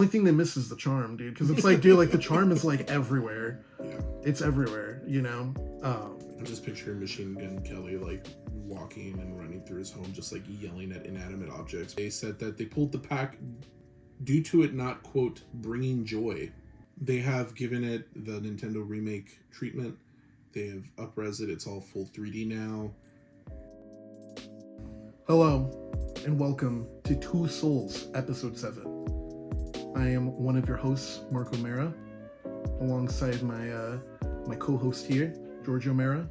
Only thing they miss is the charm, dude. Because it's like, dude, like the charm is like everywhere. Yeah. It's everywhere, you know? I'm just picturing Machine Gun Kelly like walking and running through his home, just like yelling at inanimate objects. They said that they pulled the pack due to it not, quote, bringing joy. They have given it the Nintendo remake treatment. They have up-res it. It's all full 3D now. Hello, and welcome to Two Souls, Episode 7. I am one of your hosts, Mark O'Mara, alongside my co-host here, George O'Mara.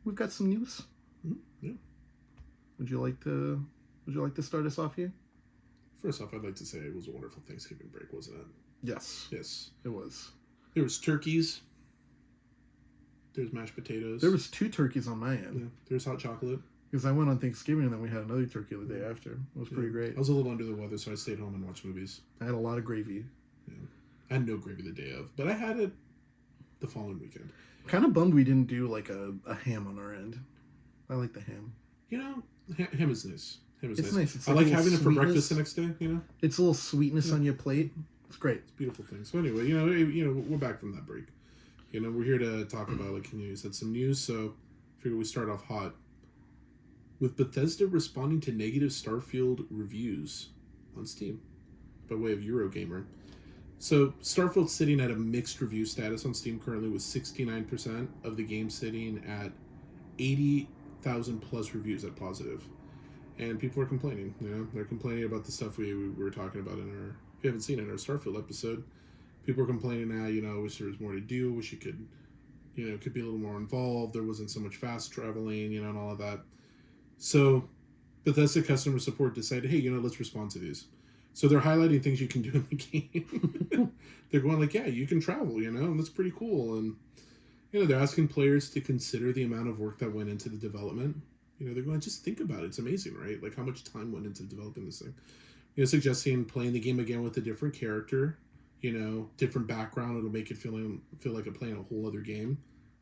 We've got some news. Yeah. Would you like to start us off here? First off, I'd like to say it was a wonderful Thanksgiving break, wasn't it? Yes. Yes. It was. There was turkeys. There's mashed potatoes. There was 2 turkeys on my end. Yeah. There's hot chocolate. Because I went on Thanksgiving and then we had another turkey the day after. It was pretty great. I was a little under the weather, so I stayed home and watched movies. I had a lot of gravy. Yeah. I had no gravy the day of, but I had it the following weekend. Kind of bummed we didn't do like a ham on our end. I like the ham. You know, ham is nice. Ham is It's nice. It's I like like a having it for sweetness. breakfast the next day, you know? It's a little sweetness on your plate. It's great. It's a beautiful thing. So anyway, we're back from that break. You know, we're here to talk about, like you said, some news, so I figured we start off hot. With Bethesda responding to negative Starfield reviews on Steam by way of Eurogamer. So Starfield's sitting at a mixed review status on Steam currently, with 69% of the game sitting at 80,000 plus reviews at positive. And people are complaining, you know, they're complaining about the stuff we were talking about in our, if you haven't seen it, in our Starfield episode. People are complaining now, you know, wish there was more to do, wish you could, you know, could be a little more involved, there wasn't so much fast traveling, you know, and all of that. So Bethesda customer support decided, hey, you know, let's respond to these. So they're highlighting things you can do in the game. They're going like, yeah, you can travel, you know, and that's pretty cool. And, you know, they're asking players to consider the amount of work that went into the development. You know, they're going, just think about it. It's amazing, right? Like how much time went into developing this thing. You know, suggesting playing the game again with a different character, you know, different background. It'll make it feel like I'm playing a whole other game.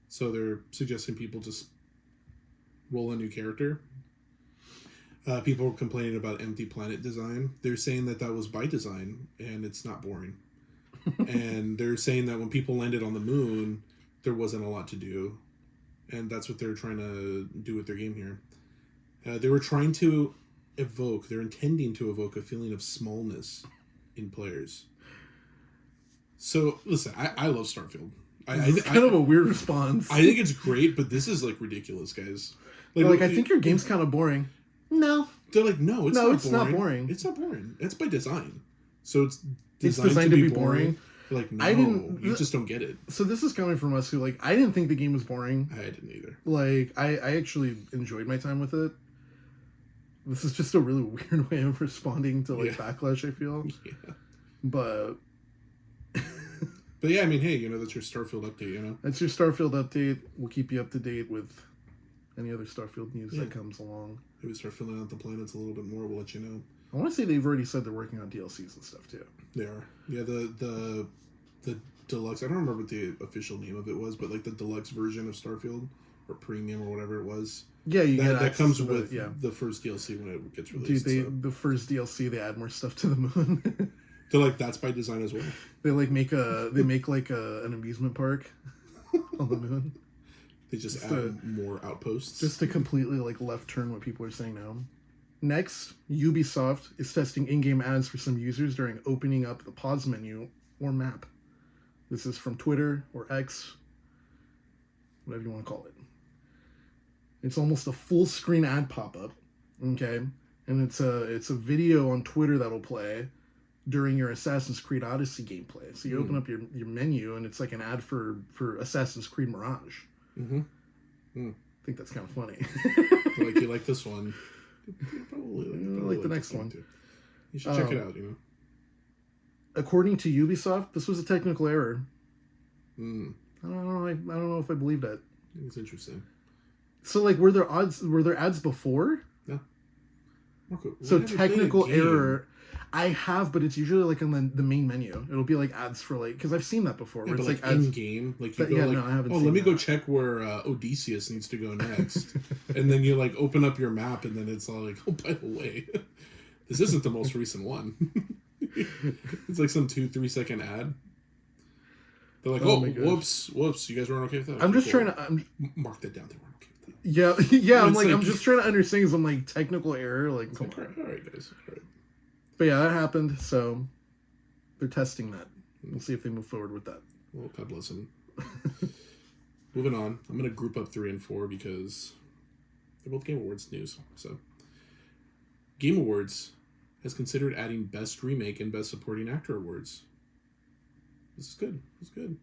So they're suggesting people just roll a new character. People are complaining about empty planet design. They're saying that was by design, and it's not boring. And they're saying that when people landed on the moon, there wasn't a lot to do. And that's what they're trying to do with their game here. They were trying to they're intending to evoke a feeling of smallness in players. So, listen, I love Starfield. It's kind of a weird response. I think it's great, but this is, like, ridiculous, guys. Like I think your game's kind of boring. No. They're like, no, it's not boring. It's not boring. It's by design. So it's designed to be boring. Like, no, you just don't get it. So this is coming from us who, like, I didn't think the game was boring. I didn't either. Like, I actually enjoyed my time with it. This is just a really weird way of responding to, like, backlash, I feel. Yeah. But yeah, I mean, hey, you know, that's your Starfield update, you know? That's your Starfield update. We'll keep you up to date with any other Starfield news that comes along. Maybe we start filling out the planets a little bit more, we'll let you know. I want to say they've already said they're working on DLCs and stuff, too. They are. Yeah, the deluxe, I don't remember what the official name of it was, but, like, the deluxe version of Starfield, or premium, or whatever it was. Yeah, that comes with the first DLC when it gets released. Dude, the first DLC, they add more stuff to the moon. They're like, that's by design as well. They make an amusement park on the moon. They just add more outposts. Just to completely, like, left turn what people are saying now. Next, Ubisoft is testing in-game ads for some users during opening up the pause menu or map. This is from Twitter or X, whatever you want to call it. It's almost a full screen ad pop-up, okay? And it's a video on Twitter that'll play during your Assassin's Creed Odyssey gameplay. So you open up your menu and it's like an ad for Assassin's Creed Mirage. Mm-hmm. I think that's kind of funny. You like this one. Probably like the next one. Too. You should check it out, you know. According to Ubisoft, this was a technical error. I don't know if I believe that. It's interesting. So, like, were there ads before? No. Marco, so technical error. I have, but it's usually like in the main menu. It'll be like ads for like, because I've seen that before. Where yeah, it's like ads in game, like you but, go yeah, like, no, I haven't oh, seen let me that. go check where Odysseus needs to go next, and then you like open up your map, and then it's all like, oh, by the way, this isn't the most recent one. It's like some 2-3 second ad. They're like, Oh oh, my gosh. whoops, you guys weren't okay with that? I'm Okay, just cool. trying to. Mark that down. They weren't okay with that. Yeah, yeah. I'm It's like, like- I'm just trying to understand some like technical error. Like, It's come like, on. all right, guys. All right. But yeah, that happened. So they're testing that. We'll see if they move forward with that. Well, God bless him. Moving on. I'm going to group up 3 and 4 because they're both Game Awards news. So, Game Awards has considered adding Best Remake and Best Supporting Actor awards. This is good. This is good.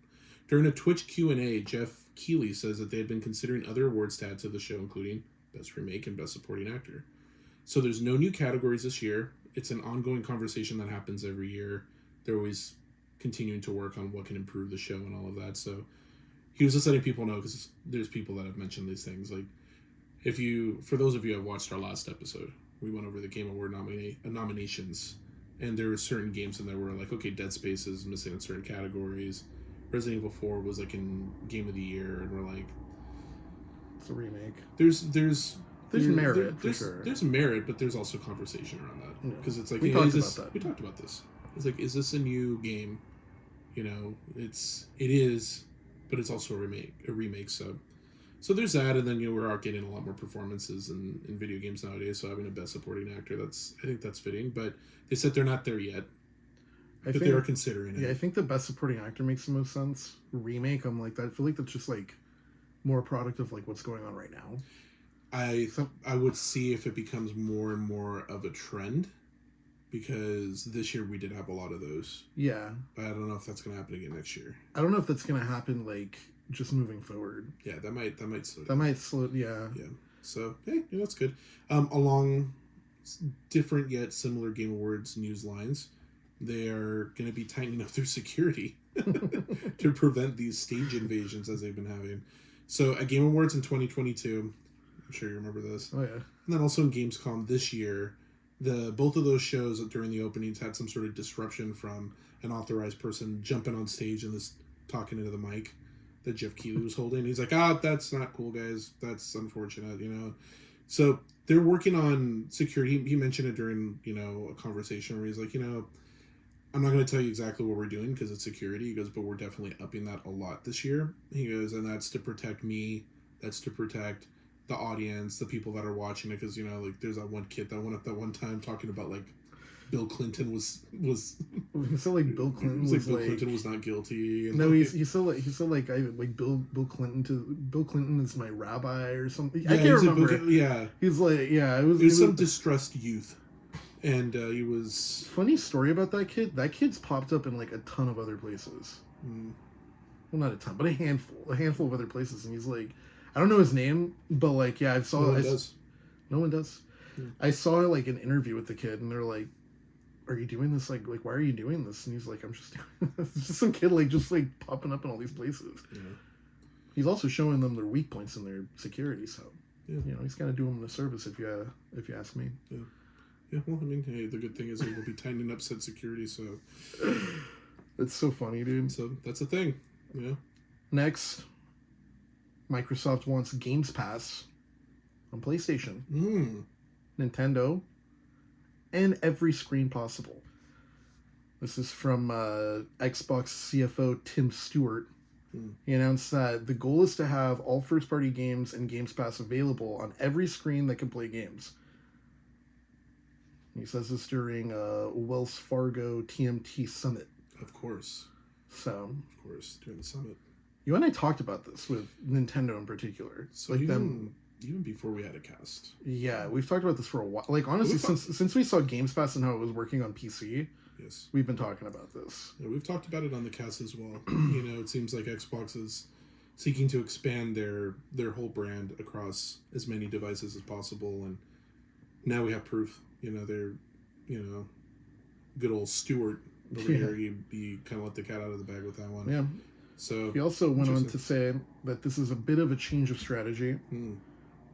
During a Twitch Q&A, Jeff Keighley says that they had been considering other awards to add to the show, including Best Remake and Best Supporting Actor. So there's no new categories this year. It's an ongoing conversation that happens every year. They're always continuing to work on what can improve the show and all of that. So he was just letting people know, because there's people that have mentioned these things. Like, for those of you who have watched our last episode, we went over the Game Award nominations, and there were certain games in there where like, okay, Dead Space is missing in certain categories. Resident Evil 4 was like in Game of the Year, and we're like, It's a remake. there's merit, for sure. There's merit, but there's also conversation around that, Yeah. because it's like, We you know, talked is this, about that. we talked about this. It's like, is this a new game? You know, it is, but it's also a remake. So there's that, and then, you know, we're getting a lot more performances in video games nowadays. So having a Best Supporting Actor, I think that's fitting. But they said they're not there yet, but they are considering it. Yeah, I think the Best Supporting Actor makes the most sense. Remake, I'm like, I feel like that's just like more a product of like what's going on right now. I would see if it becomes more and more of a trend, because this year we did have a lot of those. Yeah, But I don't know if that's going to happen again next year. I don't know if that's gonna happen like just moving forward. Yeah, that might slow That down. might slow. Yeah, Yeah. So hey, yeah, that's good. Along different yet similar Game Awards news lines, they are going to be tightening up their security to prevent these stage invasions as they've been having. So at Game Awards in 2022, I'm sure you remember this, oh yeah, and then also in Gamescom this year, both of those shows during the openings had some sort of disruption from an authorized person jumping on stage and talking into the mic that Jeff Keighley was holding. He's like, that's not cool, guys. That's unfortunate, you know. So they're working on security. He mentioned it during, you know, a conversation where he's like, you know, I'm not going to tell you exactly what we're doing because it's security. He goes, but we're definitely upping that a lot this year. He goes, and that's to protect me. That's to protect the audience, the people that are watching it. Because, you know, like there's that one kid that went up that one time talking about like Bill Clinton was he said like Bill Clinton was Bill like Clinton was not guilty. And no, like, he said like I like Bill Clinton is my rabbi or something. yeah, I can't he's like, remember. yeah, He's like it was, it was some distressed youth, and he was. funny story about that kid. That kid's popped up in like a ton of other places. Mm, Well, not a ton, but a handful of other places. And he's like, I don't know his name, but like, yeah, I saw. no one does. No one does. Yeah. I saw like an interview with the kid, and they're like, "Are you doing this? Like, why are you doing this?" And he's like, "I'm just doing this." It's just some kid like just like popping up in all these places. Yeah. He's also showing them their weak points in their security. So, Yeah. you know, he's kind of doing them a service if you ask me. Yeah, well, I mean, hey, the good thing is they will be tightening up said security, so It's so funny, dude. that's a thing, you know. Next, Microsoft wants Games Pass on PlayStation, Nintendo, and every screen possible. This is from Xbox CFO Tim Stewart. He announced that the goal is to have all first-party games and Games Pass available on every screen that can play games. He says this during a Wells Fargo TMT Summit. Of course, So, during the summit. you and I talked about this with Nintendo in particular. So like even before we had a cast, yeah, we've talked about this for a while. Like honestly, since we saw Games Pass and how it was working on PC, yes, we've been talking about this. yeah, we've talked about it on the cast as well. You know, it seems like Xbox is seeking to expand their whole brand across as many devices as possible, and now we have proof. You know, they're, you know, good old Stewart over here. He kind of let the cat out of the bag with that one. Yeah. So He also went on to say that this is a bit of a change of strategy.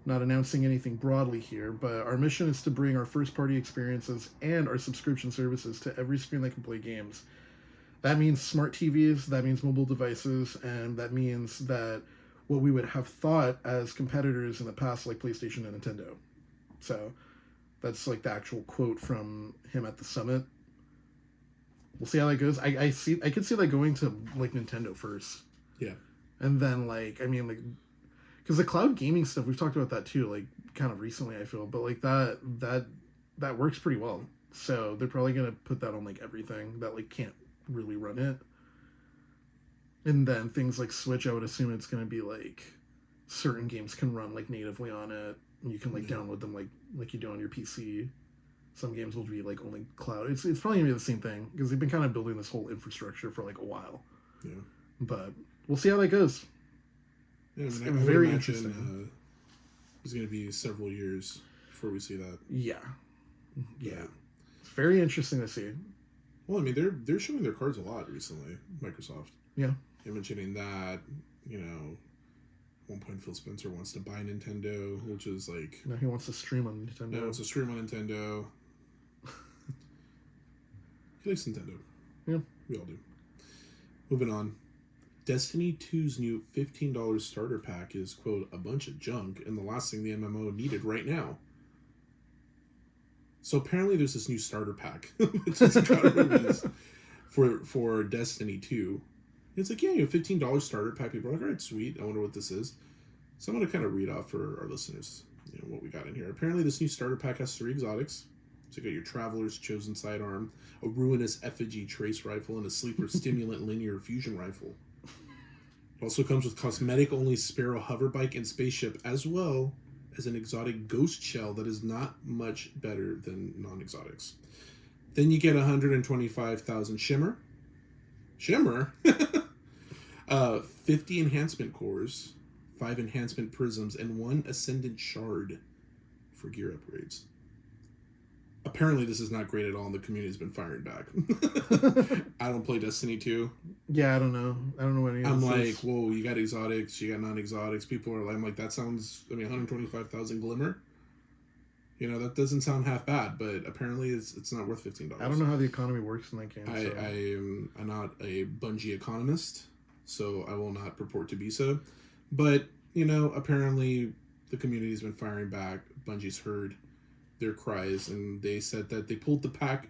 Not announcing anything broadly here, but our mission is to bring our first-party experiences and our subscription services to every screen that can play games. That means smart TVs, that means mobile devices, and that means that what we would have thought as competitors in the past, like PlayStation and Nintendo. So that's like the actual quote from him at the summit. we'll see how that goes. I could see that going to like Nintendo first, Yeah. and then like I mean like because the cloud gaming stuff we've talked about that too, like kind of recently I feel, but like that works pretty well. So they're probably gonna put that on like everything that like can't really run it, and then things like Switch, I would assume it's gonna be like certain games can run like natively on it, and you can like download them like you do on your PC. Some games will be like only cloud. It's probably gonna be the same thing because they've been kind of building this whole infrastructure for like a while. Yeah. But we'll see how that goes. Yeah, I It's mean, I would very imagine, interesting. it's going to be several years before we see that. Yeah, yeah. But, It's very interesting to see. well, I mean, they're showing their cards a lot recently. Microsoft. Yeah. They're mentioning that, you know, at one point Phil Spencer wants to buy Nintendo, which is like, Now he wants to stream on Nintendo. no, it's a stream on Nintendo. He likes Nintendo. Yeah. We all do. Moving on. Destiny 2's new $15 starter pack is, quote, a bunch of junk and the last thing the MMO needed right now. So apparently there's this new starter pack which just got released for Destiny 2. It's like, yeah, you have $15 starter pack. People are like, all right, sweet. I wonder what this is. So I'm going to kind of read off for our listeners, you know, what we got in here. Apparently this new starter pack has 3 exotics. So you got your Traveler's Chosen Sidearm, a Ruinous Effigy Trace Rifle, and a Sleeper Stimulant Linear Fusion Rifle. It also comes with cosmetic-only Sparrow Hoverbike and Spaceship, as well as an exotic Ghost Shell that is not much better than non-exotics. Then you get 125,000 Shimmer. Shimmer? 50 Enhancement Cores, 5 Enhancement Prisms, and 1 Ascendant Shard for gear upgrades. Apparently this is not great at all and the community's been firing back. I don't play Destiny 2. Yeah, I don't know what any of I'm this like, is. whoa, you got exotics, you got non-exotics. People are like, I'm like, that sounds, I mean, 125,000 Glimmer. You know, that doesn't sound half bad, but apparently it's not worth $15. I don't know how the economy works in that game. I'm not a Bungie economist, so I will not purport to be so. But, you know, apparently the community's been firing back. Bungie's heard their cries, and they said that they pulled the pack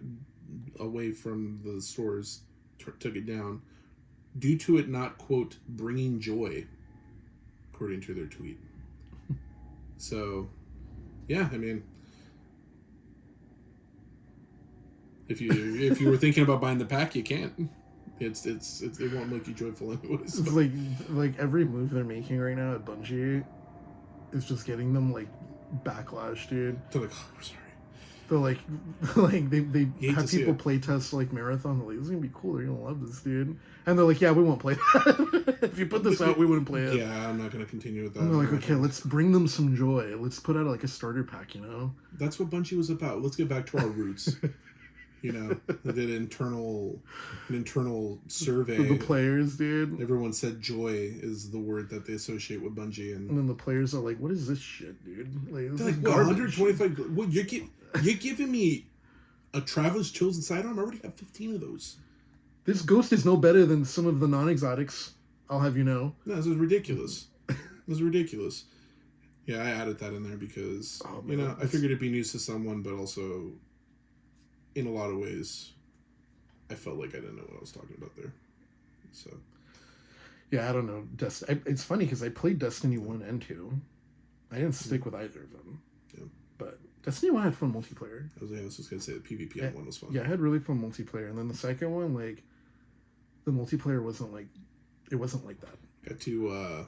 away from the stores, took it down, due to it not, quote, bringing joy, according to their tweet. So, yeah, I mean, if you were thinking about buying the pack, you can't. It won't make you joyful anyways. It's like every move they're making right now at Bungie is just getting them like backlash, dude. They're like, oh, we're sorry. They're like they You hate have to see people it. play test like Marathon. They're like, this is gonna be cool. They're gonna love this, dude. And they're like, yeah, we won't play that. If you put this out, we wouldn't play it. Yeah, I'm not going to continue with that. And they're like, okay, let's bring them some joy. Let's put out like a starter pack, you know? That's what Bungie was about. Let's get back to our roots. You know, they did an internal survey. The players, dude. Everyone said joy is the word that they associate with Bungie, And and then the players are like, what is this shit, dude? Like, this they're is like, what, garbage. 125? What you're giving me a Traveler's Chosen Sidearm? I already have 15 of those. This ghost is no better than some of the non-exotics, I'll have you know. No, this is ridiculous. This is ridiculous. Yeah, I added that in there because Oh, you know man, I figured it'd be news to someone, but also in a lot of ways, I felt like I didn't know what I was talking about there. So Yeah, I don't know. It's funny because I played Destiny 1 and 2. I didn't stick with either of them. Yeah. But Destiny 1 had fun multiplayer. I was just gonna say the PvP on one was fun. Yeah, I had really fun multiplayer. And then the second one, like, the multiplayer wasn't like that. Got to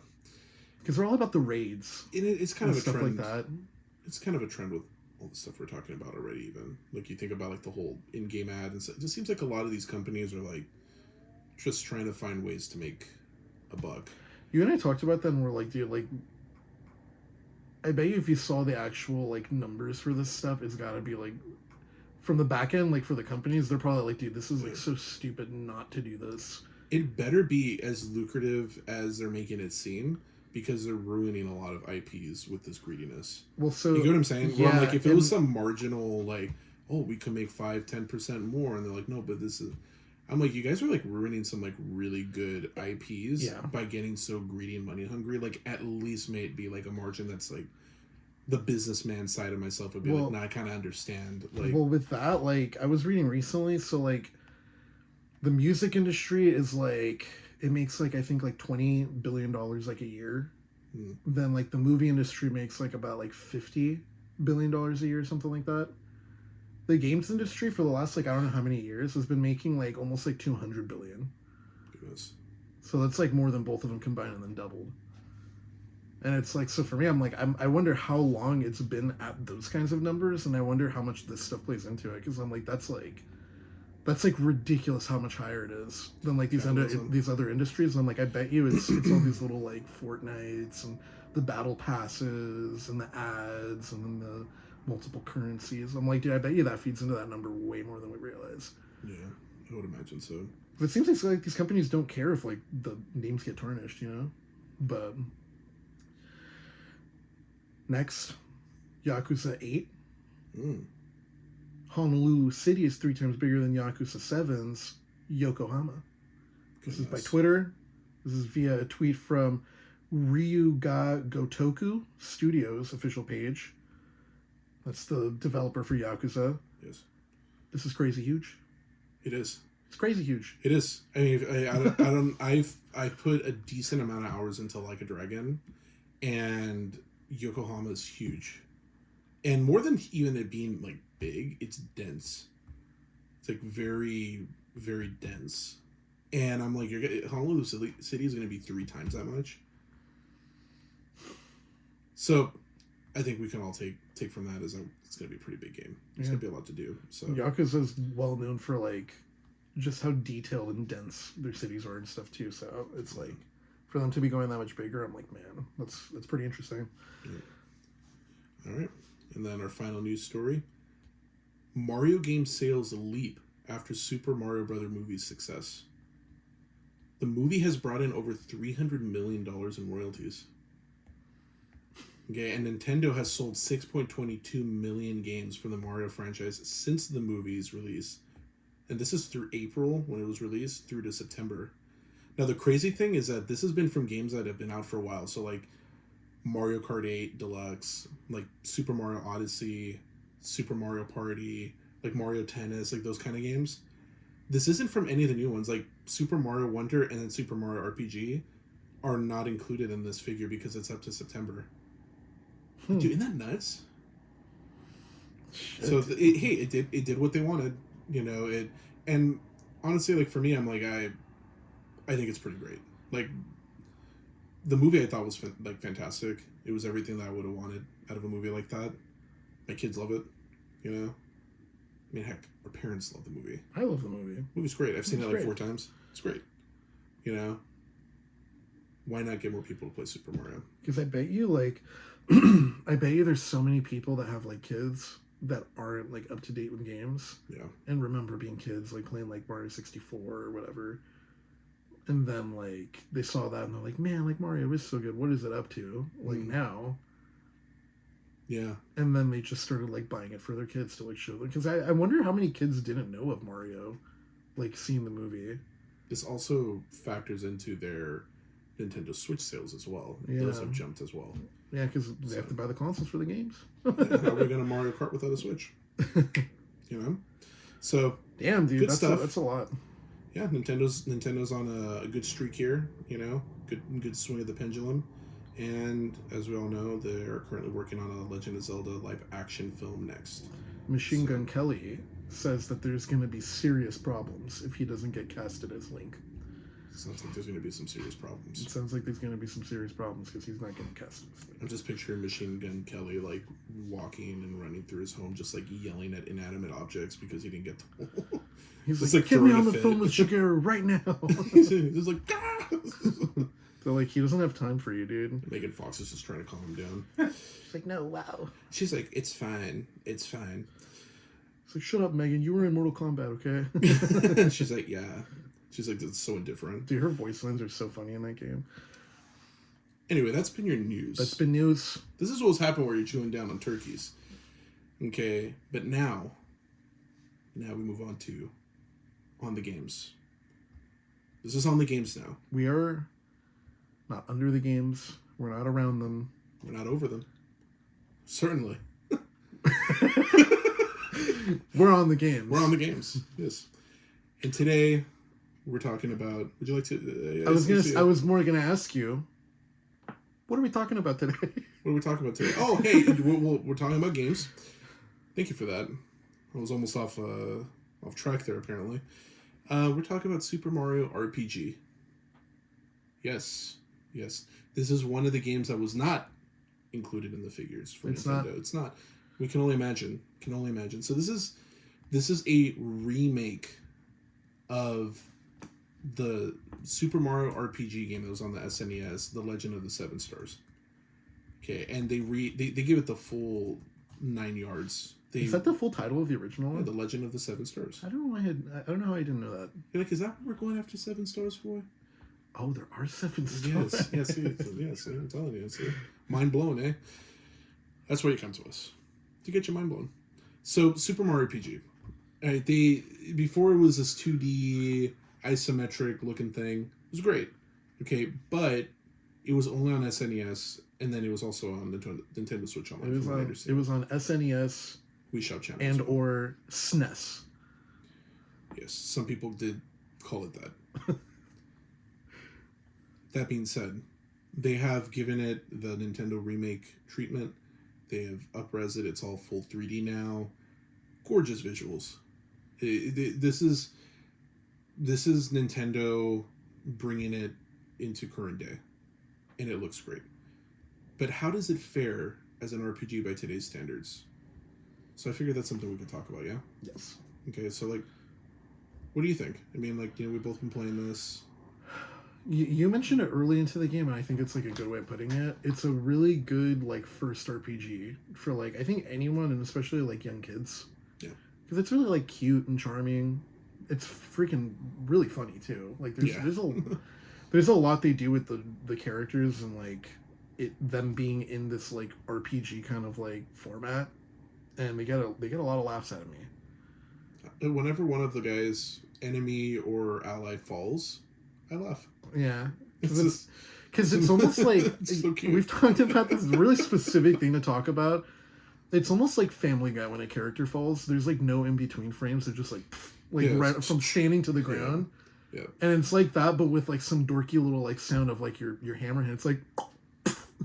Because they're all about the raids it's kind and of a stuff trend. like that. It's kind of a trend with all the stuff we're talking about already. Even like you think about like the whole in-game ad and stuff. It just seems like a lot of these companies are like just trying to find ways to make a buck. You and I talked about that and we're like, dude, like, I bet you if you saw the actual, like, numbers for this stuff, it's gotta be, like, from the back end, like, for the companies, they're probably like, dude, this is, like, so stupid not to do this. It better be as lucrative as they're making it seem, because they're ruining a lot of IPs with this greediness. Well, so... You get what I'm saying? Yeah, Where I'm like, if it was some marginal, like, oh, we could make 5-10% more, and they're like, no, but this is... I'm like, you guys are, like, ruining some, like, really good IPs by getting so greedy and money hungry. Like, at least may it be, like, a margin that's, like, the businessman side of myself would be like, nah, I kind of understand. Like, well, with that, like, I was reading recently, so, like, The music industry is like it makes like I think like $20 billion like a year. Then like the movie industry makes like about like $50 billion a year, something like that. The games industry for the last like I don't know how many years has been making like almost like 200 billion. Goodness. So that's like more than both of them combined and then doubled. And it's like so for me, I'm like I wonder how long it's been at those kinds of numbers, and I wonder how much this stuff plays into it because I'm like that's like ridiculous how much higher it is than like these other industries. I'm like I bet you it's all these little like Fortnites and the battle passes and the ads and then the multiple currencies. I'm like, dude, I bet you that feeds into that number way more than we realize. Yeah, I would imagine so. But it seems like these companies don't care if like the names get tarnished, you know. But next, Yakuza 8. Honolulu City is 3 times bigger than Yakuza 7's Yokohama. This is by Twitter. This is via a tweet from Ryuga Gotoku Studios official page. That's the developer for Yakuza. Yes. This is crazy huge. It is. It's crazy huge. It is. I mean, I put a decent amount of hours into Like a Dragon, and Yokohama is huge, and more than even it being like big, it's dense. It's like very, very dense, and I'm like, Honolulu City is going to be 3 times that much. So, I think we can all take from that as it's going to be a pretty big game. It's going to be a lot to do. So Yakuza is well known for like just how detailed and dense their cities are and stuff too. So it's like for them to be going that much bigger, I'm like, man, that's pretty interesting. Yeah. All right, and then our final news story: Mario game sales leap after Super Mario Brother movie's success. The movie has brought in over $300 million in royalties. Okay, and Nintendo has sold 6.22 million games from the Mario franchise since the movie's release. And this is through April, when it was released, through to September. Now, the crazy thing is that this has been from games that have been out for a while. So, like, Mario Kart 8 Deluxe, like Super Mario Odyssey, Super Mario Party, like Mario Tennis, like those kind of games. This isn't from any of the new ones. Like, Super Mario Wonder and then Super Mario RPG are not included in this figure because it's up to September. Dude, isn't that nuts? Shit. So it did what they wanted, you know. It and honestly, like for me, I'm like I think it's pretty great. Like the movie, I thought was fantastic. It was everything that I would have wanted out of a movie like that. My kids love it, you know. I mean, heck, our parents love the movie. I love the movie. The movie's great. I've seen it like 4 times. It's great. You know. Why not get more people to play Super Mario? Because I bet you like. I bet you there's so many people that have like kids that aren't like up to date with games. Yeah. And remember being kids, like playing like Mario 64 or whatever. And then like they saw that and they're like, man, like Mario is so good. What is it up to? Like now. Yeah. And then they just started like buying it for their kids to like show them. Because I wonder how many kids didn't know of Mario, like seeing the movie. This also factors into their Nintendo Switch sales as well. Yeah. Those have jumped as well. Yeah, because they have to buy the consoles for the games. Yeah, how are we going to Mario Kart without a Switch? You know? So, damn, dude, that's a lot. Yeah, Nintendo's on a good streak here, you know? Good swing of the pendulum. And as we all know, they are currently working on a Legend of Zelda live action film next. Machine Gun Kelly says that there's going to be serious problems if he doesn't get casted as Link. Sounds like there's going to be some serious problems. It sounds like there's going to be some serious problems because he's not getting casted as Link. I'm just picturing Machine Gun Kelly like walking and running through his home, just like yelling at inanimate objects because he didn't get the. He's like, get me on the phone with Shigeru right now. He's like, ah! So like he doesn't have time for you, dude. Megan Fox is just trying to calm him down. She's like, no, wow. She's like, it's fine. It's fine. It's like, shut up, Megan. You were in Mortal Kombat, okay? She's like, yeah. She's like, that's so indifferent. Dude, her voice lines are so funny in that game. Anyway, that's been your news. That's been news. This is what's happened where you're chewing down on turkeys. Okay, but now we move on to On the Games. This is On the Games now. We are not under the games. We're not around them. We're not over them. Certainly. We're on the games. We're on the games, yes. And today, We're talking about. Would you like to? I was more gonna ask you, what are we talking about today? What are we talking about today? Oh, hey, we're talking about games. Thank you for that. I was almost off track there. Apparently, we're talking about Super Mario RPG. Yes, yes. This is one of the games that was not included in the figures for It's Nintendo. not. It's not. We can only imagine. So this is a remake of the Super Mario RPG game that was on the SNES, The Legend of the Seven Stars. Okay, and they give it the full 9 yards. Is that the full title of the original Yeah, one? The Legend of the Seven Stars. I don't know. I don't know how I didn't know that. You're like, is that what we're going after 7 stars for? Oh, there are 7 stars. Yes, I'm telling you, it's mind blown, eh? That's why you come to us to get your mind blown. So, Super Mario RPG. Before it was this 2D isometric looking thing. It was great, okay, but it was only on SNES, and then it was also on Nintendo Switch Online. It was on SNES Wii Shop Channel and or SNES. Yes, some people did call it that. That being said, they have given it the Nintendo remake treatment. They have up-res it. It's all full 3D now. Gorgeous visuals. This is Nintendo bringing it into current day, and it looks great. But how does it fare as an RPG by today's standards? So I figured that's something we could talk about. Yeah. Yes. Okay. So what do you think? I mean, we've both been playing this. You mentioned it early into the game, and I think it's a good way of putting it. It's a really good first RPG for I think anyone, and especially young kids. Yeah. Because it's really cute and charming. It's freaking really funny too. There's a lot they do with the characters and them being in this RPG kind of format, and they get a lot of laughs out of me. Whenever one of the guys, enemy or ally, falls, I laugh. Yeah, It's almost like it's so cute. We've talked about this really specific thing to talk about. It's almost like Family Guy when a character falls. There's no in between frames. They're just right from standing to the ground. Yeah. And it's like that, but with some dorky little sound of your hammer hand. It's and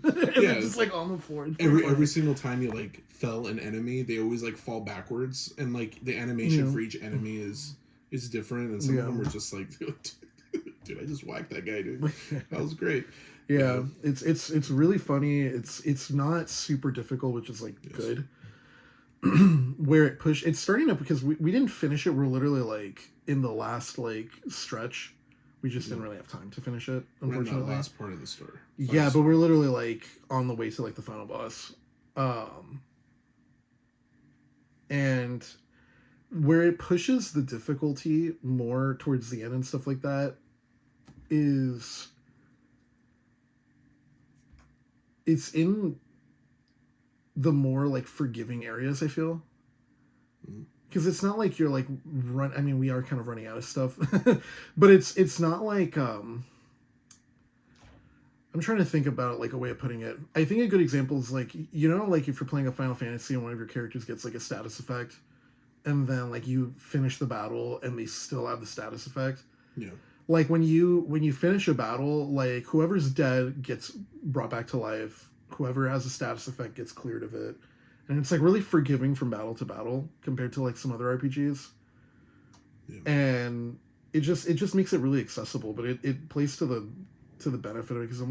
it's just on the floor. Every single time you fell an enemy, they always fall backwards, and the animation for each enemy is different, and some of them are just dude, I just whacked that guy, dude. That was great. Yeah, it's really funny. It's not super difficult, which is good. Where it's starting up because we didn't finish it. We're literally in the last stretch. We just didn't really have time to finish it, unfortunately. We're in that last part of the story. Yeah, but we're literally on the way to the final boss. And where it pushes the difficulty more towards the end and stuff like that is it's in the more forgiving areas, I feel. Because it's not you're run. I mean, we are kind of running out of stuff, but it's not I'm trying to think about it a way of putting it. I think a good example is if you're playing a Final Fantasy and one of your characters gets a status effect, and then you finish the battle and they still have the status effect. Yeah. When you finish a battle, whoever's dead gets brought back to life. Whoever has a status effect gets cleared of it. And it's really forgiving from battle to battle compared to some other RPGs. Yeah. And it just makes it really accessible, but it plays to the benefit of it because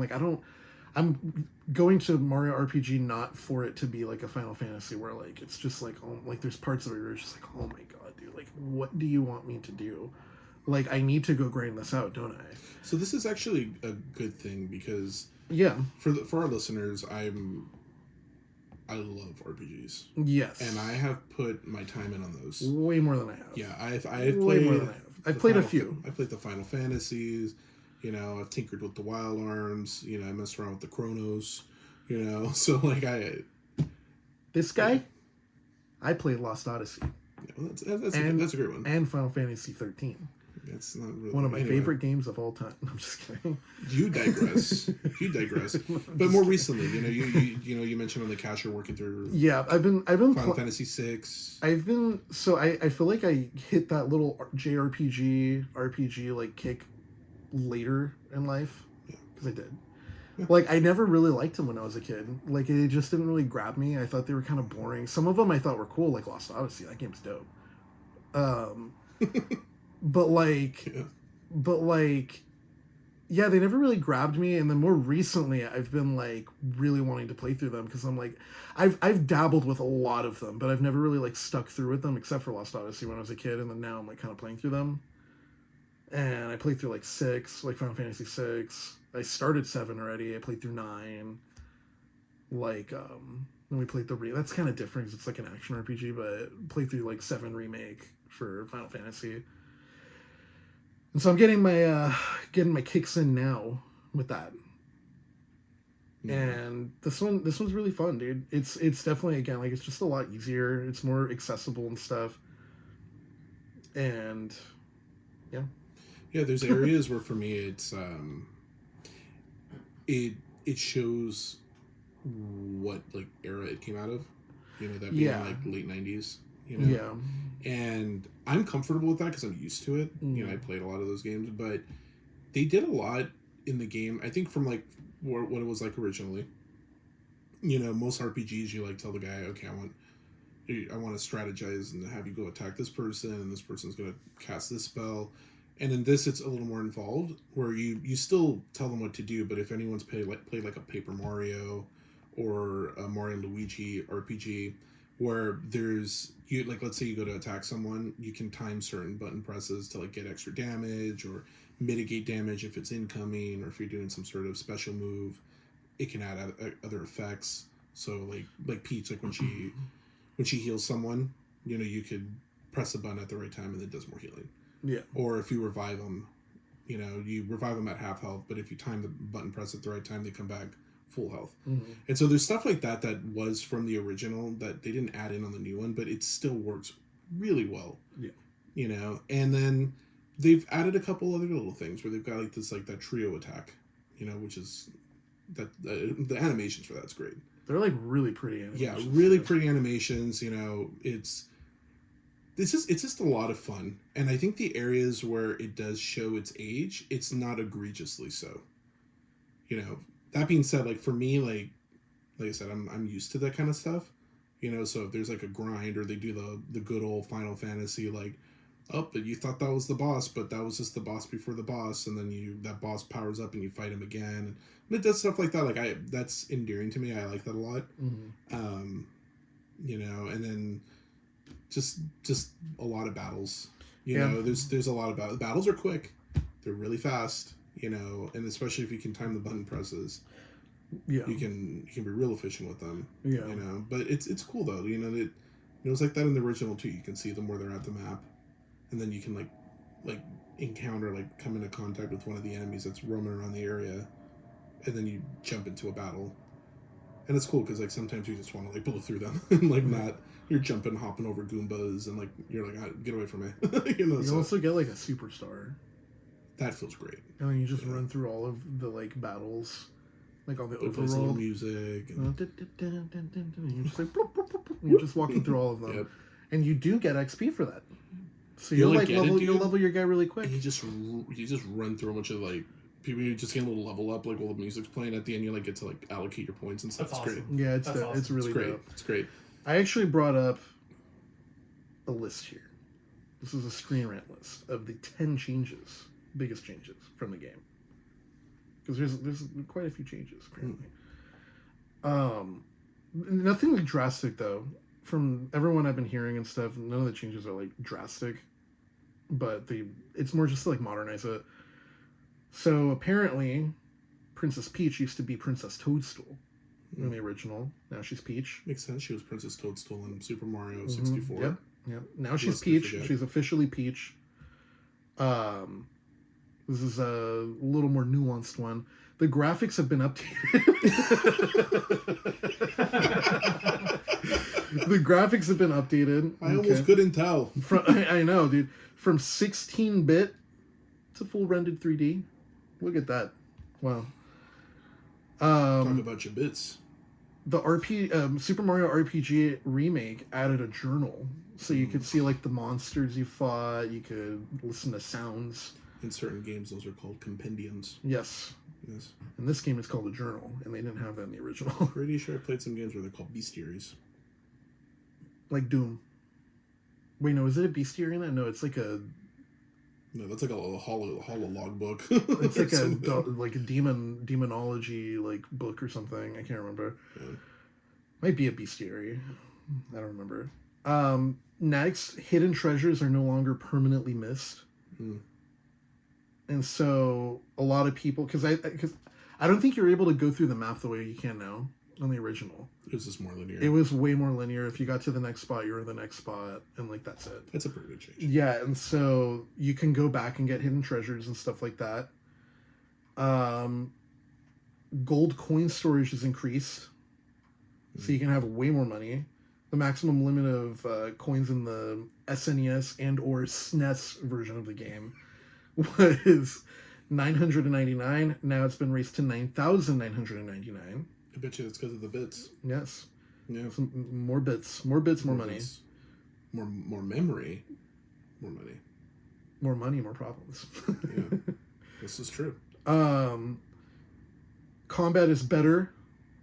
I'm going to Mario RPG not for it to be a Final Fantasy where it's just there's parts of it where it's just oh my god, dude, what do you want me to do? I need to go grind this out, don't I? So this is actually a good thing because for our listeners, I love RPGs. Yes. And I have put my time in on those. Way more than I have. Yeah, I've played way more than I have. I've played a few. I played the Final Fantasies. I've tinkered with the Wild Arms. I messed around with the Chronos. So This guy, I played Lost Odyssey. Yeah, well, that's a great one. And Final Fantasy 13. That's not really One of my anyway. favorite games of all time. I'm just kidding. You digress. You digress. But more recently, you mentioned on the cash you're working through Yeah, I've been Final Fantasy VI. I feel like I hit that little RPG like kick later in life because I did. Yeah. Like I never really liked them when I was a kid. Like it just didn't really grab me. I thought they were kind of boring. Some of them I thought were cool, like Lost Odyssey. That game's dope. But like, yeah, they never really grabbed me. And then more recently, I've been like really wanting to play through them because I'm like, I've dabbled with a lot of them, but I've never really like stuck through with them except for Lost Odyssey when I was a kid, and then now I'm like kind of playing through them. And I played through like 6, like Final Fantasy 6. I started 7 already. I played through 9. Like, then we played that's kind of different because it's like an action RPG, but played through like 7 remake for Final Fantasy. And so I'm getting my kicks in now with that. And this one's really fun, dude. It's definitely, again, like it's just a lot easier. It's more accessible and stuff. And yeah. Yeah, there's areas where for me it's it shows what like era it came out of. That being like late 90s. Yeah. And I'm comfortable with that because I'm used to it. I played a lot of those games, but they did a lot in the game. I think from like what it was like originally. Most RPGs you like tell the guy, okay, I want to strategize and have you go attack this person, and this person's going to cast this spell. And in this, it's a little more involved, where you still tell them what to do, but if anyone's played like a Paper Mario or a Mario and Luigi RPG, where there's let's say you go to attack someone, you can time certain button presses to like get extra damage or mitigate damage if it's incoming, or if you're doing some sort of special move, it can add other effects. So like Peach, like when she heals someone, you could press the button at the right time and it does more healing. Yeah. Or if you revive them, you revive them at half health, but if you time the button press at the right time, they come back full health. Mm-hmm. And so there's stuff like that was from the original that they didn't add in on the new one, but it still works really well. Yeah. And then they've added a couple other little things where they've got like this, like that trio attack, which is that the animations for that's great. They're like really pretty animations. Yeah, really pretty animations. It's just a lot of fun, and I think the areas where it does show its age, it's not egregiously so. That being said, like for me, like I said, I'm used to that kind of stuff. So if there's like a grind or they do the good old Final Fantasy, like, but you thought that was the boss, but that was just the boss before the boss, and then that boss powers up and you fight him again, and it does stuff like that. Like that's endearing to me. I like that a lot. Mm-hmm. And then just a lot of battles. There's a lot of battles. Battles are quick. They're really fast. And especially if you can time the button presses, you can be real efficient with them. Yeah. But it's cool though. It was like that in the original too. You can see them where they're at the map, and then you can like encounter, like come into contact with one of the enemies that's roaming around the area, and then you jump into a battle. And it's cool because like sometimes you just want to like blow through them and like not. You're jumping, hopping over Goombas, and like you're like, get away from me. You also get like a superstar. That feels great. And then you just run through all of the like battles, like all the overworld music. And you're just like, bloop, bloop, bloop, bloop, and you're just walking through all of them, yep. And you do get XP for that. So you'll level your guy really quick. And you just run through a bunch of like people. You just get a little level up, like while the music's playing. At the end, you like get to like allocate your points and stuff. That's it's awesome. great. Yeah, it's awesome. It's really great. dope. It's great. I actually brought up a list here. This is a Screen Rant list of the 10 biggest changes from the game. Because there's quite a few changes, apparently. Nothing like drastic, though. From everyone I've been hearing and stuff, none of the changes are like drastic. But it's more just to like modernize it. So apparently, Princess Peach used to be Princess Toadstool in the original. Now she's Peach. Makes sense. She was Princess Toadstool in Super Mario 64. Yep. Now she's Peach. She's officially Peach. This is a little more nuanced one. The graphics have been updated. The graphics have been updated. I almost couldn't tell. I know, dude. From 16-bit It's a full rendered 3D. Look at that. Wow. Talk about your bits. The Super Mario RPG remake added a journal, so you could see like the monsters you fought. You could listen to sounds. In certain games, those are called compendiums. Yes. Yes. In this game, it's called a journal, and they didn't have that in the original. Pretty sure I played some games where they're called bestiaries. Like Doom. Wait, no, is it a bestiary in that? No, it's like a. No, that's like a hollow logbook. It's like a demonology like book or something. I can't remember. Yeah. Might be a bestiary. I don't remember. Next, hidden treasures are no longer permanently missed. And so a lot of people, because I don't think you're able to go through the map the way you can now on the original. It was just more linear. It was way more linear. If you got to the next spot, you're in the next spot, and like that's it. That's a pretty good change. Yeah, and so you can go back and get hidden treasures and stuff like that. Gold coin storage is increased, so you can have way more money. The maximum limit of coins in the SNES and or SNES version of the game was 999. Now it's been raised to 9,999. I bet you that's because of the bits. Yes. Yeah. Some more bits, more money. Bits. More memory, more money. More money, more problems. Yeah. This is true. Combat is better.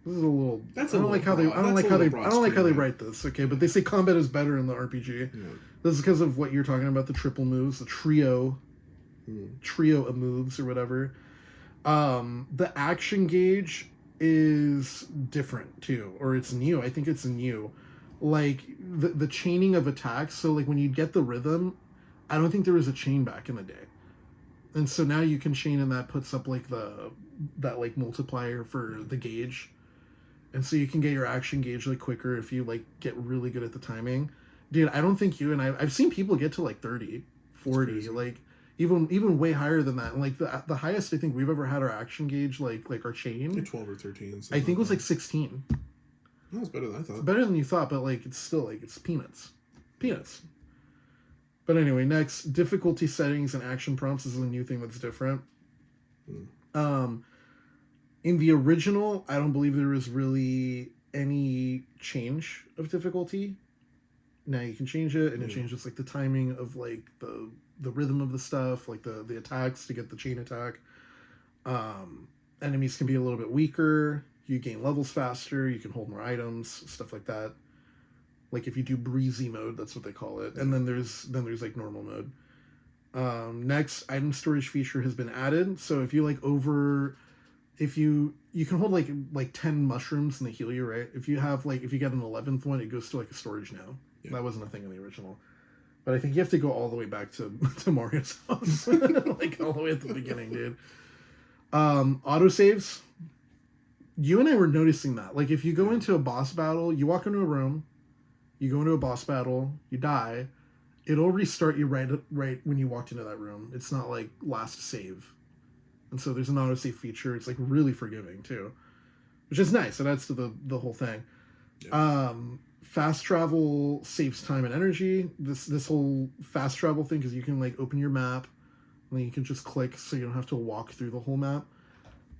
This is a little. That's I don't like how they. I don't like how they write this. Okay, but they say combat is better in the RPG. Yeah. This is because of what you're talking about, the triple moves, the trio of moves or whatever. The action gauge is different too, or it's new. I think it's new. Like the chaining of attacks. So like when you get the rhythm, I don't think there was a chain back in the day, and so now you can chain, and that puts up like that like multiplier for the gauge, and so you can get your action gauge like quicker if you like get really good at the timing. Dude, I don't think you and I've seen people get to like 30, 40, like even way higher than that. And like the highest I think we've ever had our action gauge, like our chain, like 12 or 13. I think it was like 16. No, it's better than I thought. It's better than you thought, but like it's still like it's peanuts. But anyway, next, difficulty settings and action prompts is a new thing that's different. In the original, I don't believe there was really any change of difficulty. Now you can change it, and it changes like the timing of like the rhythm of the stuff, like the attacks to get the chain attack. Enemies can be a little bit weaker. You gain levels faster. You can hold more items, stuff like that. Like if you do breezy mode, that's what they call it. And then there's like normal mode. Next, item storage feature has been added. So if you you can hold like 10 mushrooms and they heal you, right? If you get an 11th one, it goes to like a storage now. Yeah. That wasn't a thing in the original. But I think you have to go all the way back to Mario's house. Like all the way at the beginning, dude. Autosaves. You and I were noticing that. Like if you go into a boss battle, you walk into a room, you go into a boss battle, you die, it'll restart you right when you walked into that room. It's not like last save. And so there's an autosave feature. It's like really forgiving too, which is nice. It adds to the whole thing. Yeah. Fast travel saves time and energy. This whole fast travel thing, because you can like open your map, and then you can just click, so you don't have to walk through the whole map.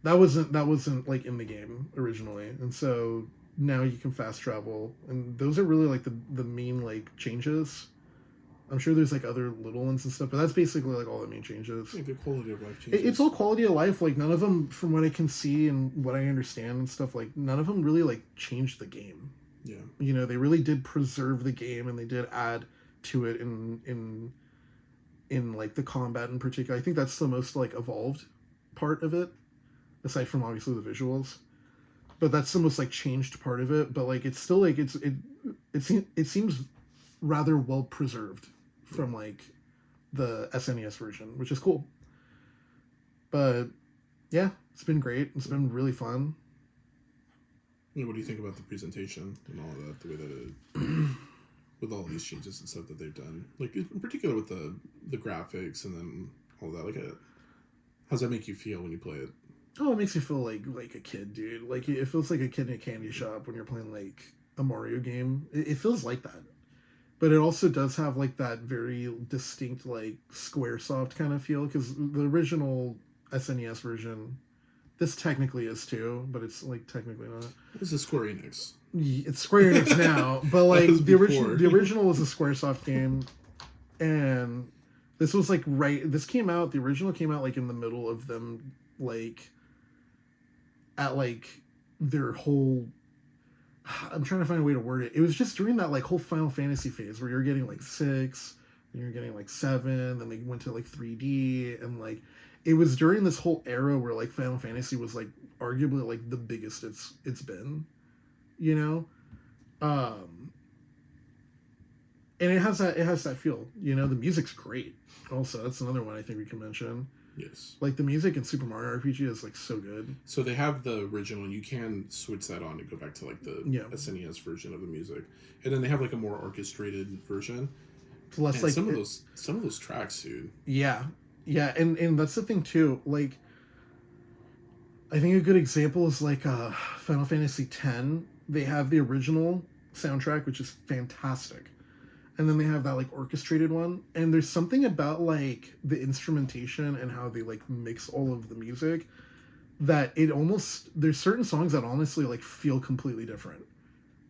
That wasn't like in the game originally, and so now you can fast travel, and those are really like the main like changes. I'm sure there's like other little ones and stuff, but that's basically like all the main changes. Yeah, good quality of life changes. It's all quality of life. Like none of them, from what I can see and what I understand and stuff, like none of them really like changed the game. Yeah. You know, they really did preserve the game, and they did add to it in like the combat in particular. I think that's the most like evolved part of it, aside from obviously the visuals. But that's the most like changed part of it. But like it's still like it seems rather well preserved from like the SNES version, which is cool. But yeah, it's been great. It's been really fun. Yeah, what do you think about the presentation and all of that? The way that with all these changes and stuff that they've done, like in particular with the graphics and then all that. Like, how's that make you feel when you play it? Oh, it makes you feel like a kid, dude. Like it feels like a kid in a candy shop when you're playing like a Mario game. It feels like that. but it also does have like that very distinct like Squaresoft kind of feel, because the original SNES version, this technically is too, but it's like technically not. This is Square Enix. It's Square Enix now, but like the original was a Squaresoft game, and this was like this came out. The original came out like in the middle of them like at like their whole. I'm trying to find a way to word it. It was just during that like whole Final Fantasy phase where you're getting like 6, and you're getting like 7, then they went to like 3D, and like it was during this whole era where like Final Fantasy was like arguably like the biggest it's been, you know, and it has that feel, you know. The music's great. Also, that's another one I think we can mention. Yes. Like the music in Super Mario RPG is like so good. So they have the original, and you can switch that on to go back to like the SNES version of the music, and then they have like a more orchestrated version. Less and like some of those tracks, dude. Yeah, and that's the thing too. Like, I think a good example is like Final Fantasy X. They have the original soundtrack, which is fantastic. And then they have that like orchestrated one, and there's something about like the instrumentation and how they like mix all of the music that it almost, there's certain songs that honestly like feel completely different,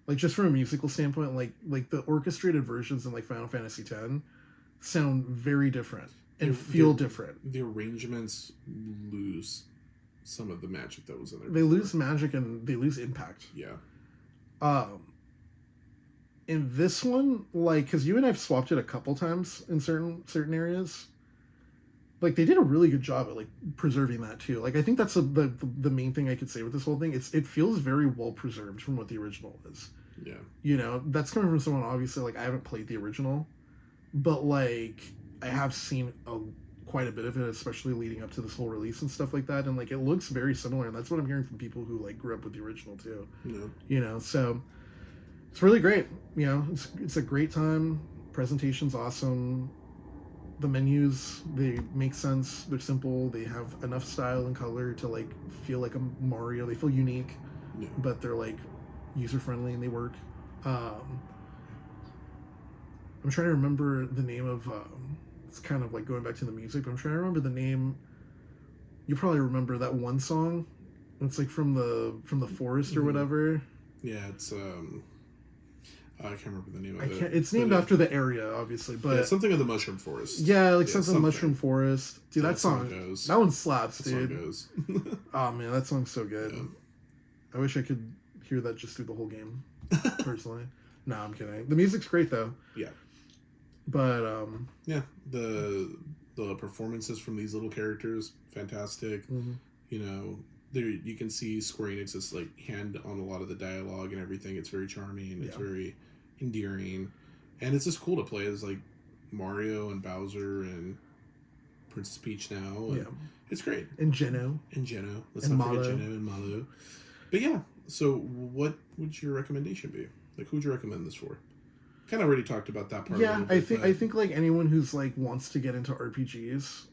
like just from a musical standpoint. Like the orchestrated versions in like Final Fantasy X sound very different and feel different. The arrangements lose some of the magic that was in there. They lose magic and they lose impact. Yeah. In this one, like, because you and I've swapped it a couple times in certain areas, like they did a really good job at like preserving that too. Like I think that's the main thing I could say with this whole thing. It feels very well preserved from what the original is. Yeah. You know, that's coming from someone obviously like I haven't played the original, but like I have seen quite a bit of it, especially leading up to this whole release and stuff like that, and like it looks very similar, and that's what I'm hearing from people who like grew up with the original too. Yeah. You know, so. It's really great. You know, it's a great time. Presentation's awesome. The menus, they make sense. They're simple. They have enough style and color to like feel like a Mario. They feel unique, but they're like user friendly and they work. I'm trying to remember the name of. It's kind of like going back to the music, but I'm trying to remember the name. You probably remember that one song. It's like from the forest or whatever. Yeah, it's I can't remember the name of it. It's named after the area, obviously, but yeah, something of the Mushroom Forest. Yeah, like something of the Mushroom Forest. Dude, that song goes. That one slaps, dude. That song goes. Oh man, that song's so good. Yeah. I wish I could hear that just through the whole game, personally. Nah, I'm kidding. The music's great though. Yeah. But yeah, the performances from these little characters, fantastic. Mm-hmm. You know, there you can see Square Enix's like hand on a lot of the dialogue and everything. It's very charming. It's very endearing, and it's just cool to play as like Mario and Bowser and Princess Peach now. And it's great. And Geno. Let's not forget Geno and Malu. But yeah, so what would your recommendation be? Like, who would you recommend this for? Kind of already talked about that part. Yeah, I think like anyone who's like wants to get into RPGs,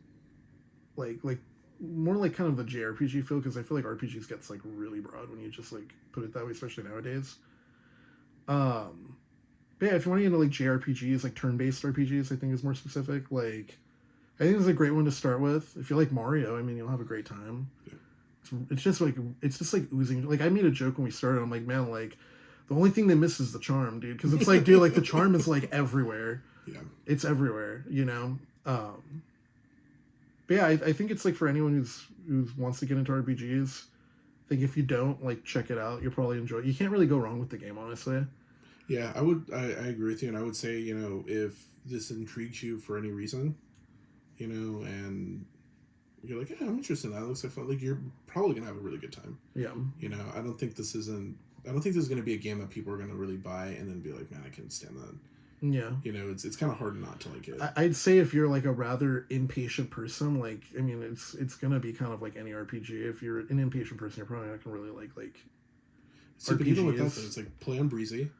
like more like kind of the JRPG feel, because I feel like RPGs gets like really broad when you just like put it that way, especially nowadays. But yeah, if you want to get into like JRPGs, like turn-based RPGs, I think is more specific. Like, I think it's a great one to start with. If you like Mario, I mean, you'll have a great time. Yeah. It's just like oozing. Like I made a joke when we started. I'm like, man, like the only thing they miss is the charm, dude. Because it's like, dude, like the charm is like everywhere. Yeah, it's everywhere. You know. But yeah, I think it's like for anyone who wants to get into RPGs. I think if you don't, like, check it out, you'll probably enjoy it. You can't really go wrong with the game, honestly. Yeah, I agree with you, and I would say, you know, if this intrigues you for any reason, you know, and you're like, yeah, I'm interested in that. It looks like fun. Like, you're probably gonna have a really good time. Yeah. You know, I don't think this is gonna be a game that people are gonna really buy and then be like, man, I can't stand that. Yeah. You know, it's kind of hard not to like it. I'd say if you're like a rather impatient person, like, I mean, it's gonna be kind of like any RPG. If you're an impatient person, you're probably not gonna really like See, but even with that, though, it's like play on breezy,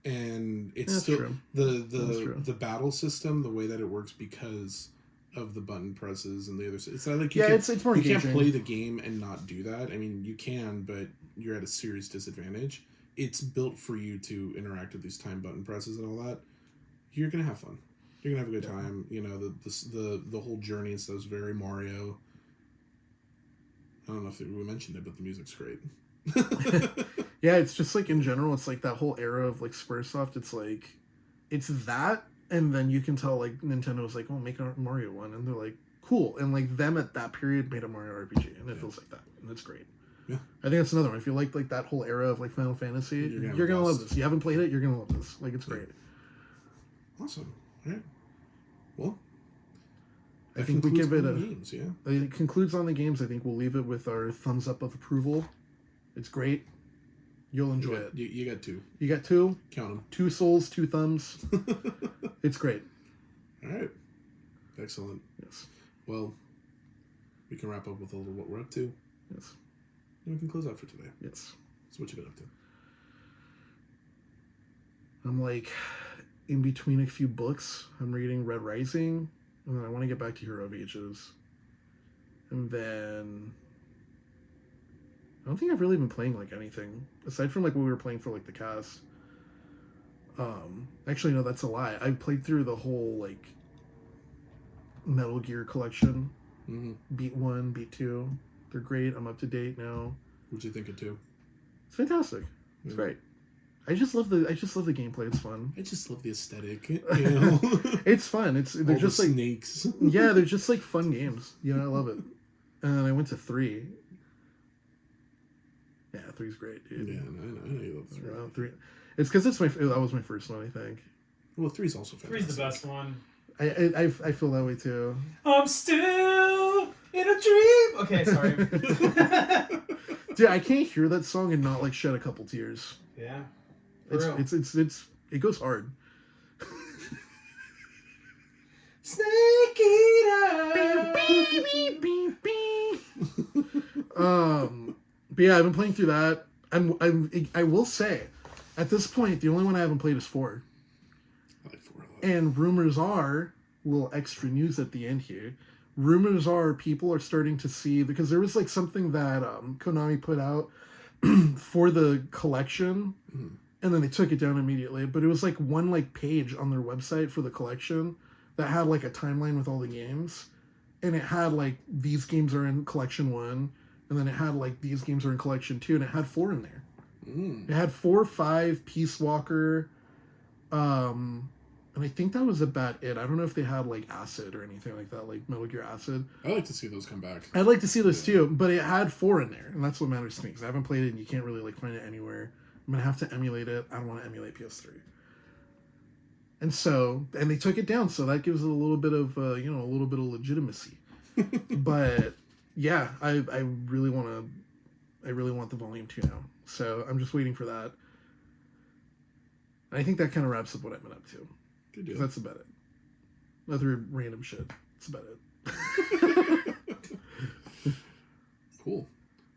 and it's That's still true. the battle system, the way that it works because of the button presses and the other. It's not like it's more engaging. You can't play the game and not do that. I mean, you can, but you're at a serious disadvantage. It's built for you to interact with these time button presses and all that. you're gonna have fun. You're gonna have a good time. You know, the whole journey and stuff is very Mario. I don't know if we mentioned it, but the music's great. Yeah, it's just like in general, it's like that whole era of like Squaresoft. It's like, it's that, and then you can tell like Nintendo's like, oh, make a Mario one, and they're like, cool, and like them at that period made a Mario RPG, and it feels like that, and it's great. Yeah, I think that's another one. If you like that whole era of like Final Fantasy, you're gonna love this. You haven't played it, you're gonna love this. Like, it's great. Awesome. All right. Well, I think we give it a. games, yeah. It concludes on the games. I think we'll leave it with our thumbs up of approval. It's great. You'll enjoy it. You got 2. You got 2. Count them. 2 souls, 2 thumbs. It's great. All right. Excellent. Yes. Well, we can wrap up with a little what we're up to. Yes. And we can close out for today. Yes. So what you been up to? I'm like in between a few books. I'm reading Red Rising, and then I want to get back to Hero of Ages. And then I don't think I've really been playing like anything aside from like what we were playing for like the cast. Actually, no, that's a lie. I played through the whole like Metal Gear collection. Mm-hmm. Beat 1, Beat 2. They're great. I'm up to date now. What'd you think of 2? It's fantastic. It's great. I just love the gameplay. It's fun. I just love the aesthetic. You know? It's fun. They're all just the like snakes. yeah, they're just like fun games. You know, I love it. And then I went to 3. Yeah, 3's great, dude. Yeah, I know you love 3. Around 3. It's because that was my first one, I think. Well, 3's also fantastic. 3's the best one. I feel that way too. I'm still in a dream. Okay, sorry. Dude, I can't hear that song and not like shed a couple tears. Yeah. It goes hard. Snake Eater. But yeah, I've been playing through that. I will say, at this point, the only one I haven't played is 4. I like 4 a lot. And rumors are, little extra news at the end here. Rumors are people are starting to see, because there was like something that Konami put out for the collection, and then they took it down immediately. But it was like one like page on their website for the collection that had like a timeline with all the games, and it had like these games are in collection 1, and then it had like these games are in collection 2, and it had 4 in there. It had 4, 5, Peace Walker, and I think that was about it. I don't know if they had like Acid or anything like that, like Metal Gear Acid. I like to see those come back. I'd like to see those too, but it had 4 in there, and that's what matters to me because I haven't played it and you can't really like find it anywhere. I'm gonna have to emulate it. I don't want to emulate PS3. And they took it down, so that gives it a little bit of a little bit of legitimacy. But yeah, I really want the volume 2 now. So I'm just waiting for that. And I think that kind of wraps up what I've been up to. Good deal. That's about it. Other random shit. That's about it. Cool.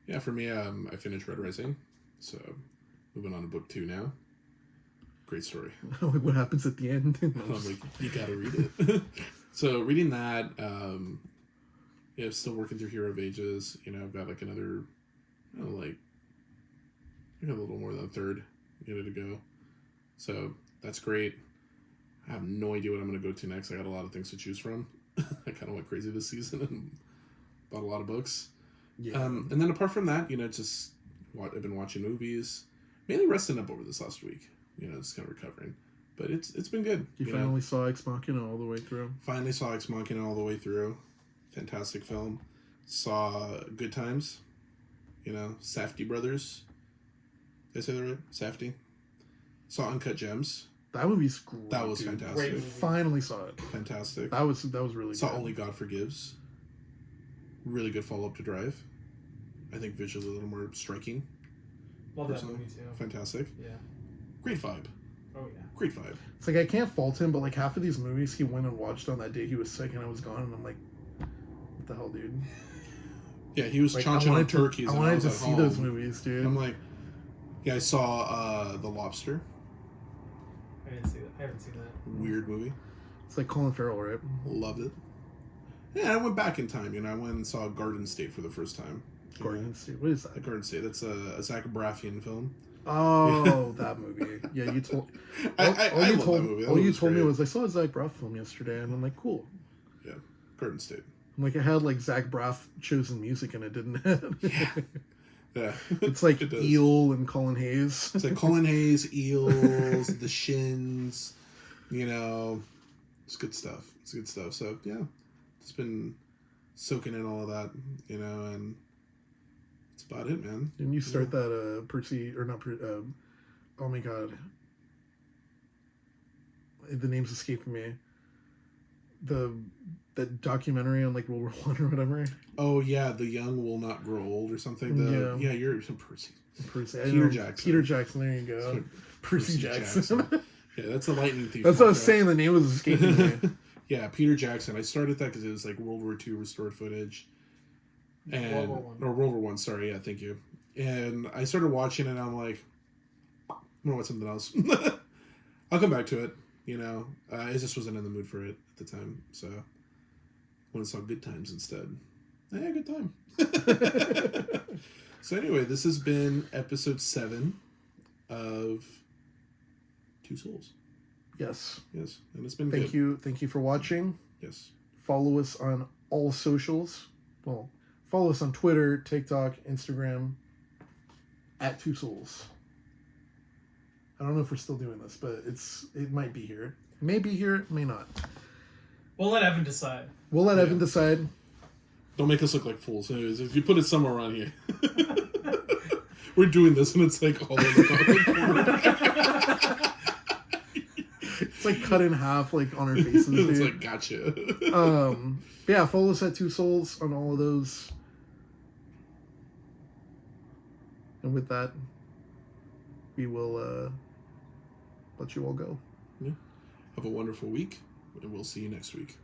Yeah, for me, I finished Red Rising, so moving on to book 2 now. Great story. What happens at the end? I'm like, you gotta read it. So reading that, still working through Hero of Ages. I've got like another, I got a little more than a third to go. So that's great. I have no idea what I'm going to go to next. I got a lot of things to choose from. I kind of went crazy this season and bought a lot of books. Yeah. And then apart from that, I've been watching movies, mainly resting up over this last week. Just kind of recovering. But it's been good. You finally saw Ex Machina all the way through. Finally saw Ex Machina all the way through. Fantastic film. Saw Good Times. Safdie brothers. Did I say that right? Safdie. Saw Uncut Gems. That movie's great. That was fantastic. Finally saw it. Fantastic. That was really Saw good. Only God Forgives. Really good follow-up to Drive. I think visually a little more striking. Love that movie too. Fantastic. Yeah. Great vibe. Oh yeah. Great vibe. It's like I can't fault him, but like half of these movies he went and watched on that day he was sick and I was gone, and I'm like, what the hell, dude? Yeah, he was like, chonching on turkeys. I wanted to see those movies, dude. I'm like, yeah, I saw The Lobster. I didn't see that. I haven't seen that. Weird movie. It's like Colin Farrell, right? Loved it. Yeah, I went back in time. I went and saw Garden State for the first time. Garden State. What is that? Garden State. That's a Zach Brafian film. Oh, that movie. Yeah, you told. I you love told, that movie. That all you movie's told me great. was I saw a Zach Braff film yesterday, and I'm like, cool. Yeah, Garden State. I'm like, it had like Zach Braff chosen music, and it didn't. Have. Yeah, It's like it does. Eel and Colin Hayes. It's like Colin Hayes, Eels, The Shins. You know, it's good stuff. It's good stuff. So yeah, it's been soaking in all of that. You know, and that's about it, man. Didn't you start that Percy or not? Oh my god, the name's escaping me. The documentary on like World War One or whatever. Oh yeah, The Young Will Not Grow Old or something. Yeah. You're Percy. Percy. Peter Jackson. Peter Jackson. There you go. Percy Jackson. Yeah, that's a lightning thief. That's what I was saying. The name was escaping me. Yeah, Peter Jackson. I started that because it was like World War II restored footage, and World War I. World War One. Sorry, yeah, thank you. And I started watching it. And I'm like, I'm gonna watch something else. I'll come back to it. You know, I just wasn't in the mood for it at the time, so when I saw Good Times instead. Yeah, good time. So anyway, this has been episode 7 of Two Souls. Yes. Yes, and it's been Thank good. you for watching. Yes. Follow us on all socials. Well, follow us on Twitter, TikTok, Instagram, at Two Souls. I don't know if we're still doing this, but it might be here. It may be here, it may not. We'll let Evan decide. We'll let Yeah. Evan decide. Don't make us look like fools. Anyways, if you put it somewhere around here. We're doing this and it's like all in the corner. It's like cut in half, like on our faces, dude. It's like, gotcha. But yeah, follow us at Two Souls on all of those. And with that, we will let you all go. Have a wonderful week, and we'll see you next week.